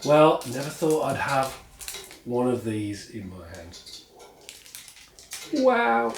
Well, never thought I'd have one of these in my hand. Wow.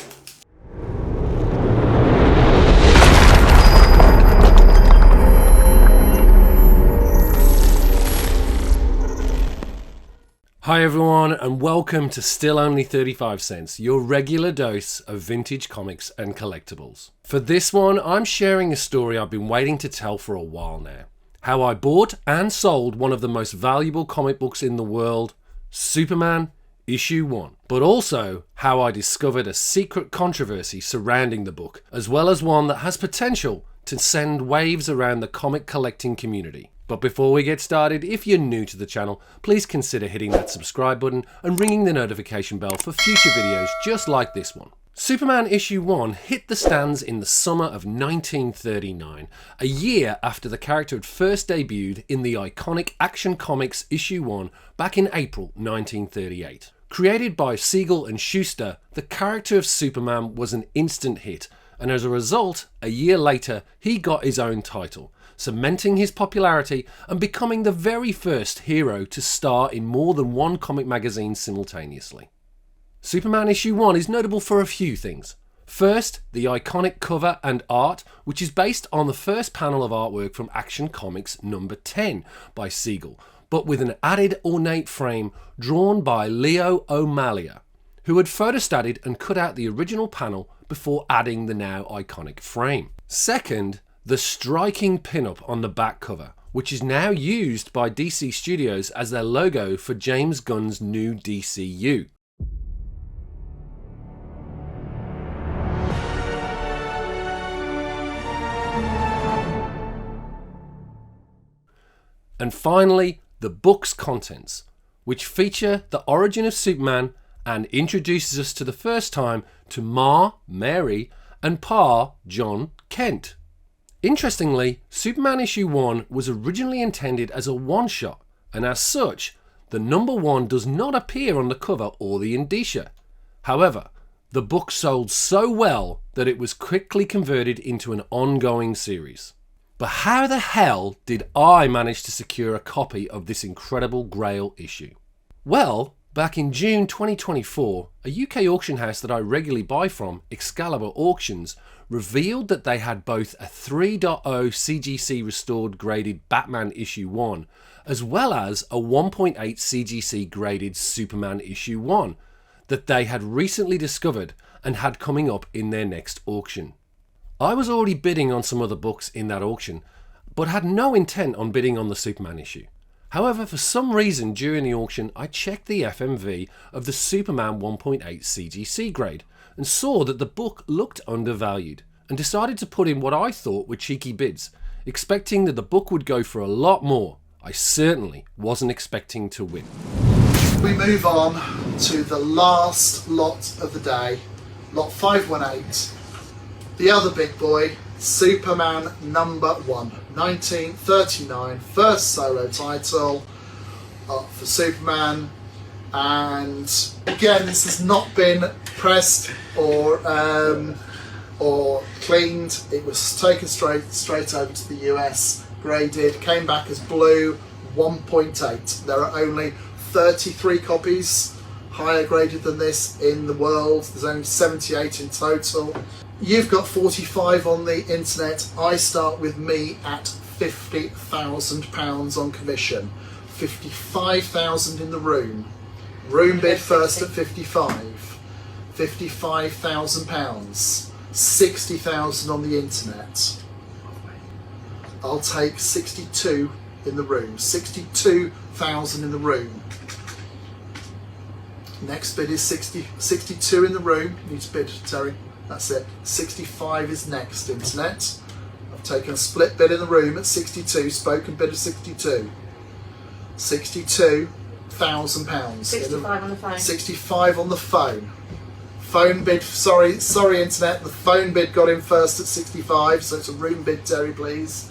Hi everyone, and welcome to Still Only 35 Cents, your regular dose of vintage comics and collectibles. For this one, I'm sharing a story I've been waiting to tell for a while now. How I bought and sold one of the most valuable comic books in the world, Superman Issue 1. But also how I discovered a secret controversy surrounding the book, as well as one that has potential to send waves around the comic collecting community. But before we get started, if you're new to the channel, please consider hitting that subscribe button and ringing the notification bell for future videos just like this one. Superman Issue 1 hit the stands in the summer of 1939, a year after the character had first debuted in the iconic Action Comics Issue 1 back in April 1938. Created by Siegel and Schuster, the character of Superman was an instant hit, and as a result, a year later, he got his own title, cementing his popularity and becoming the very first hero to star in more than one comic magazine simultaneously. Superman Issue 1 is notable for a few things. First, the iconic cover and art, which is based on the first panel of artwork from Action Comics number 10 by Siegel, but with an added ornate frame drawn by Leo O'Malley, who had photostatted and cut out the original panel before adding the now iconic frame. Second, the striking pin-up on the back cover, which is now used by DC Studios as their logo for James Gunn's new DCU. And finally, the book's contents, which feature the origin of Superman and introduces us to the first time to Ma, Mary, and Pa, John Kent. Interestingly, Superman Issue 1 was originally intended as a one-shot, and as such, the number 1 does not appear on the cover or the indicia. However, the book sold so well that it was quickly converted into an ongoing series. But how the hell did I manage to secure a copy of this incredible Grail issue? Well, back in June 2024, a UK auction house that I regularly buy from, Excalibur Auctions, revealed that they had both a 3.0 CGC restored graded Batman Issue 1, as well as a 1.8 CGC graded Superman Issue 1 that they had recently discovered and had coming up in their next auction. I was already bidding on some other books in that auction, but had no intent on bidding on the Superman issue. However, for some reason during the auction, I checked the FMV of the Superman 1.8 CGC grade and saw that the book looked undervalued and decided to put in what I thought were cheeky bids, expecting that the book would go for a lot more. I certainly wasn't expecting to win. We move on to the last lot of the day, lot 518. The other big boy, Superman number 1, 1939, first solo title for Superman. And again, this has not been pressed or cleaned. It was taken straight over to the US, graded, came back as blue, 1.8. There are only 33 copies higher graded than this in the world. There's only 78 in total. You've got 45 on the internet. I start with me at £50,000 on commission. 55,000 in the room. Room bid first at 55. £55,000. 60,000 on the internet. I'll take 62 in the room. 62,000 in the room. Next bid is 62 in the room. Need to bid, Terry. That's it. 65 is next, internet. I've taken a split bid in the room at 62, spoken bid of 62. £62,000. 65 on the phone. 65 on the phone. Phone bid, sorry internet, the phone bid got in first at 65, so it's a room bid, Terry, please.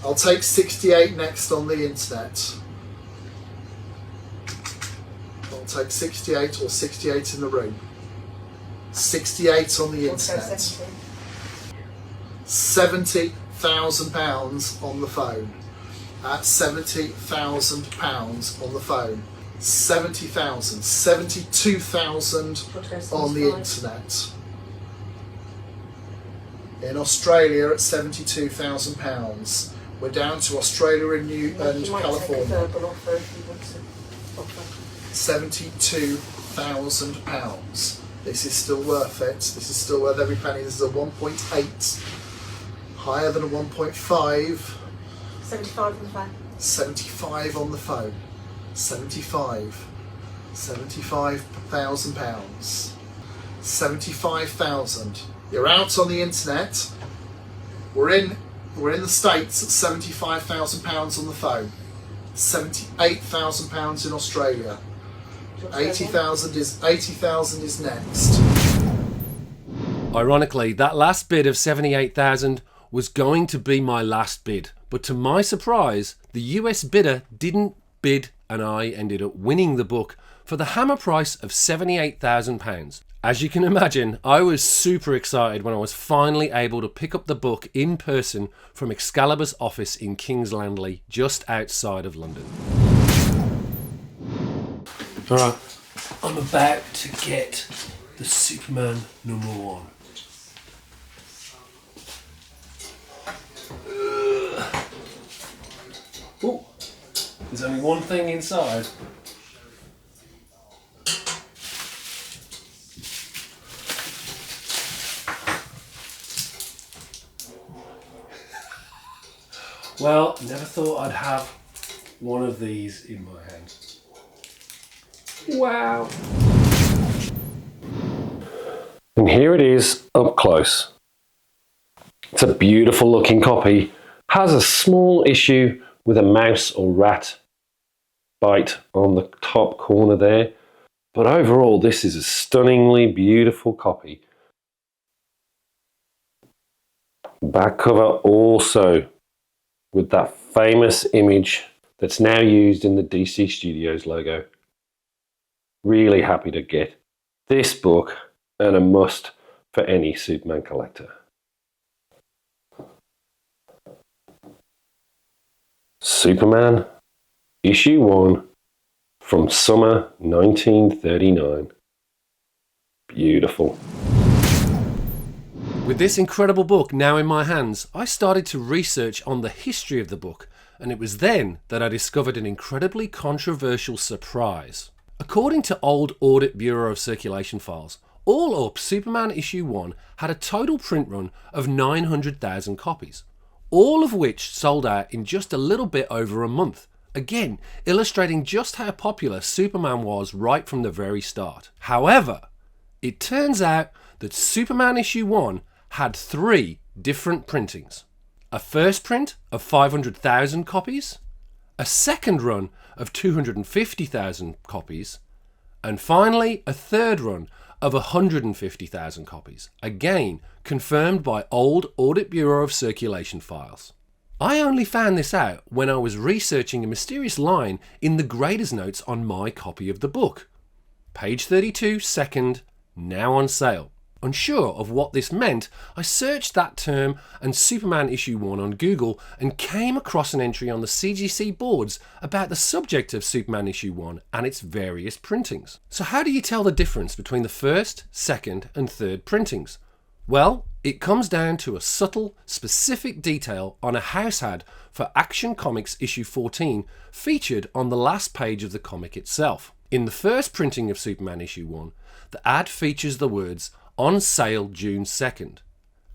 I'll take 68 next on the internet. I'll take 68 or 68 in the room. 68 on the internet. £70,000 on the phone. at £70,000 on the phone. 70,000, 72,000 on the internet. In Australia at £72,000. We're down to Australia and California. £72,000. This is still worth it. This is still worth every penny. This is a 1.8, higher than a 1.5. 75 on the phone. 75 on the phone. 75,000 pounds. 75,000. You're out on the internet. We're in the States at 75,000 pounds on the phone. 78,000 pounds in Australia. 80,000 is next. Ironically, that last bid of 78,000 was going to be my last bid, but to my surprise, the US bidder didn't bid and I ended up winning the book for the hammer price of £78,000. As you can imagine, I was super excited when I was finally able to pick up the book in person from Excalibur's office in King's Landley, just outside of London. Alright, I'm about to get the Superman #1. Oh, there's only one thing inside. Well, never thought I'd have one of these in my hand. Wow. And here it is up close. It's a beautiful looking copy. Has a small issue with a mouse or rat bite on the top corner there. But overall, this is a stunningly beautiful copy. Back cover also with that famous image that's now used in the DC Studios logo. Really happy to get this book, and a must for any Superman collector. Superman, issue 1 from summer 1939. Beautiful. With this incredible book now in my hands, I started to research on the history of the book, and it was then that I discovered an incredibly controversial surprise. According to old Audit Bureau of Circulation files, all up Superman issue 1 had a total print run of 900,000 copies, all of which sold out in just a little bit over a month. Again, illustrating just how popular Superman was right from the very start. However, it turns out that Superman issue 1 had 3 different printings. A first print of 500,000 copies, a second run of 250,000 copies, and finally a third run of 150,000 copies, again confirmed by old Audit Bureau of Circulation files. I only found this out when I was researching a mysterious line in the grader's notes on my copy of the book. Page 32, second, now on sale. Unsure of what this meant, I searched that term and Superman issue 1 on Google and came across an entry on the CGC boards about the subject of Superman issue 1 and its various printings. So how do you tell the difference between the first, second and third printings? Well, it comes down to a subtle, specific detail on a house ad for Action Comics issue 14 featured on the last page of the comic itself. In the first printing of Superman issue 1, the ad features the words "on sale June 2nd.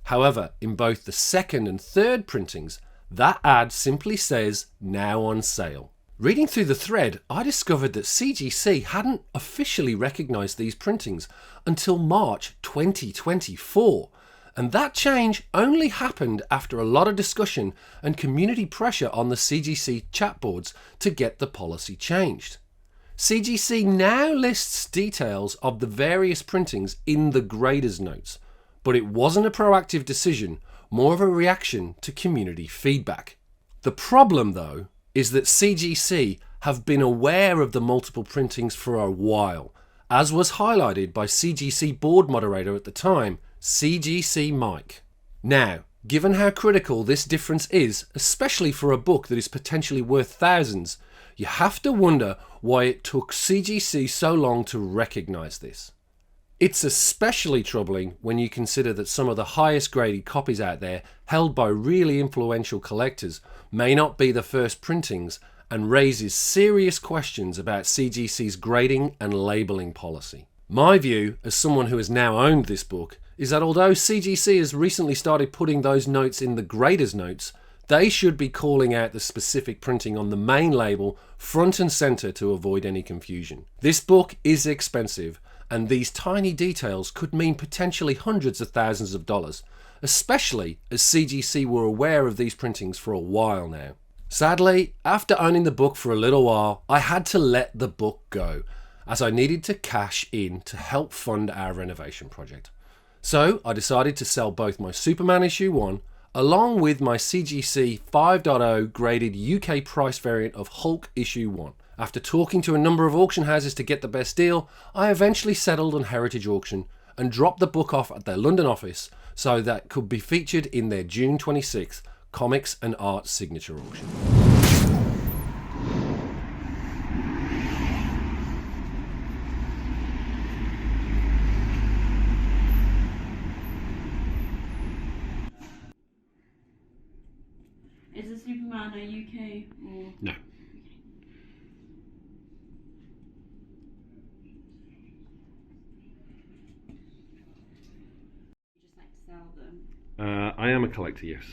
However, in both the second and third printings, that ad simply says "now on sale." Reading through the thread, I discovered that CGC hadn't officially recognised these printings until March 2024, and that change only happened after a lot of discussion and community pressure on the CGC chat boards to get the policy changed. CGC now lists details of the various printings in the grader's notes, but it wasn't a proactive decision, more of a reaction to community feedback. The problem, though, is that CGC have been aware of the multiple printings for a while, as was highlighted by CGC board moderator at the time, CGC Mike. Now, Given how critical this difference is, especially for a book that is potentially worth thousands, you have to wonder why it took CGC so long to recognise this. It's especially troubling when you consider that some of the highest graded copies out there, held by really influential collectors, may not be the first printings, and raises serious questions about CGC's grading and labelling policy. My view, as someone who has now owned this book, is that although CGC has recently started putting those notes in the grader's notes, they should be calling out the specific printing on the main label front and centre to avoid any confusion. This book is expensive, and these tiny details could mean potentially hundreds of thousands of dollars, especially as CGC were aware of these printings for a while now. Sadly, after owning the book for a little while, I had to let the book go, as I needed to cash in to help fund our renovation project. So I decided to sell both my Superman issue 1 along with my CGC 5.0 graded UK price variant of Hulk issue 1. After talking to a number of auction houses to get the best deal, I eventually settled on Heritage Auction and dropped the book off at their London office so that it could be featured in their June 26th Comics and Art signature auction. Is the Superman a UK or? No. You just like to sell them? I am a collector, yes.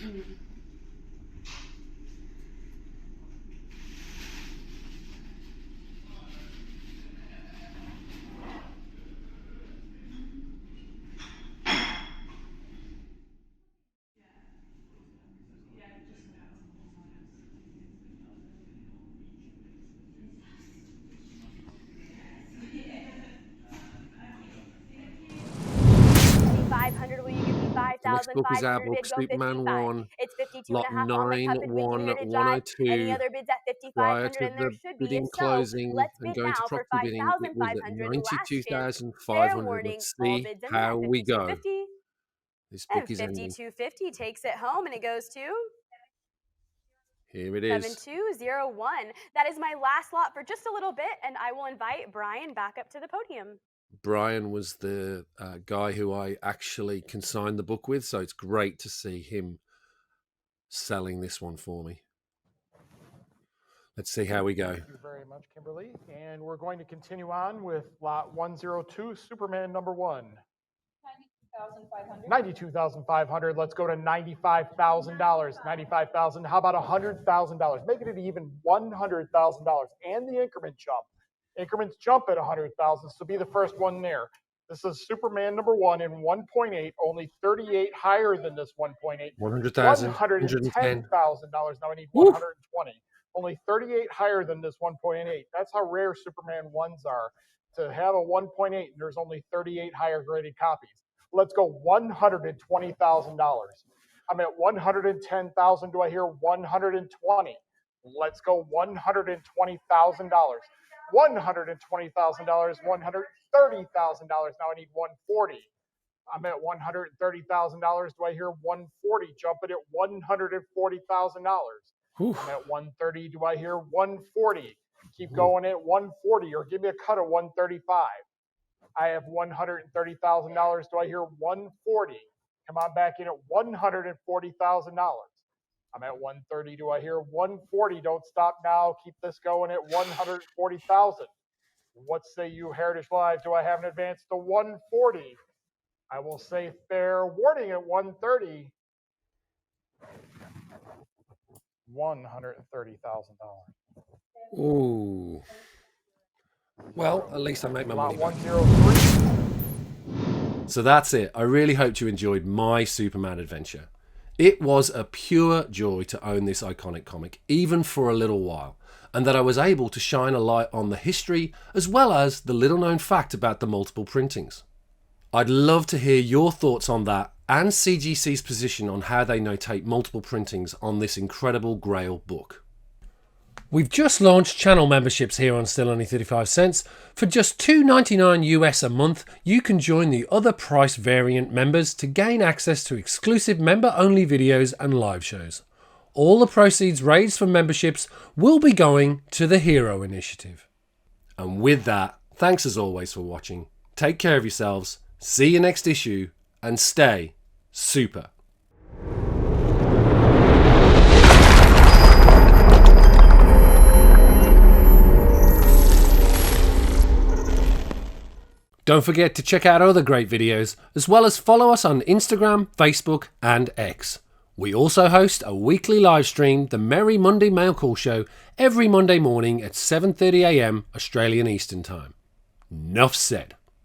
$500, will you give me Next book is our 5,500? book, Bid go Superman 55. 1, It's 52 lot and a half on the 9, cup and we 1, can hear it drive. 102. Any other bids at Prior 5,500 to and there the should be. bidding If so, closing let's and bid going to now for property bidding, it was at 5,500. Last chance. Fair 92,500. warning. Let's All see bids in how at we go. 52.50. This And book is ending. 52.50 takes it home and it goes to Here it is. 7201. That is my last lot for just a little bit, and I will invite Brian back up to the podium. Brian was the guy who I actually consigned the book with, so it's great to see him selling this one for me. Let's see how we go. Thank you very much, Kimberly. And we're going to continue on with lot 102, Superman number 1. 92,500. Let's go to $95,000. $95,000. How about $100,000? Making it even $100,000. And the increment jump. Increments jump at $100,000, so be the first one there. This is Superman number 1 in 1.8, only 38 higher than this 1.8. $100,000. $110,000. Now I need 120. Only 38 higher than this 1.8. That's how rare Superman 1s are. To have a 1.8, and there's only 38 higher graded copies. Let's go $120,000. I'm at 110,000. Do I hear 120? Let's go $120,000. $120,000, $130,000. Now I need 140. I'm at $130,000. Do I hear 140? Jump it at $140,000. I'm at 130. Do I hear 140? Keep going at 140, or give me a cut of 135. I have $130,000. Do I hear 140? Come on back in at $140,000. I'm at 130. Do I hear 140? Don't stop now. Keep this going at 140,000. What say you, Heritage Live? Do I have an advance to 140? I will say fair warning at 130. $130,000. Ooh. Well, at least I make my money Lot back. 103. So that's it. I really hope you enjoyed my Superman adventure. It was a pure joy to own this iconic comic, even for a little while, and that I was able to shine a light on the history as well as the little known fact about the multiple printings. I'd love to hear your thoughts on that and CGC's position on how they notate multiple printings on this incredible Grail book. We've just launched channel memberships here on Still Only 35 Cents. For just $2.99 US a month, you can join the other price variant members to gain access to exclusive member-only videos and live shows. All the proceeds raised from memberships will be going to the Hero Initiative. And with that, thanks as always for watching. Take care of yourselves, see you next issue, and stay super. Don't forget to check out other great videos, as well as follow us on Instagram, Facebook, and X. We also host a weekly live stream, the Merry Monday Mailcall Show, every Monday morning at 7:30 AM Australian Eastern Time. Nuff said.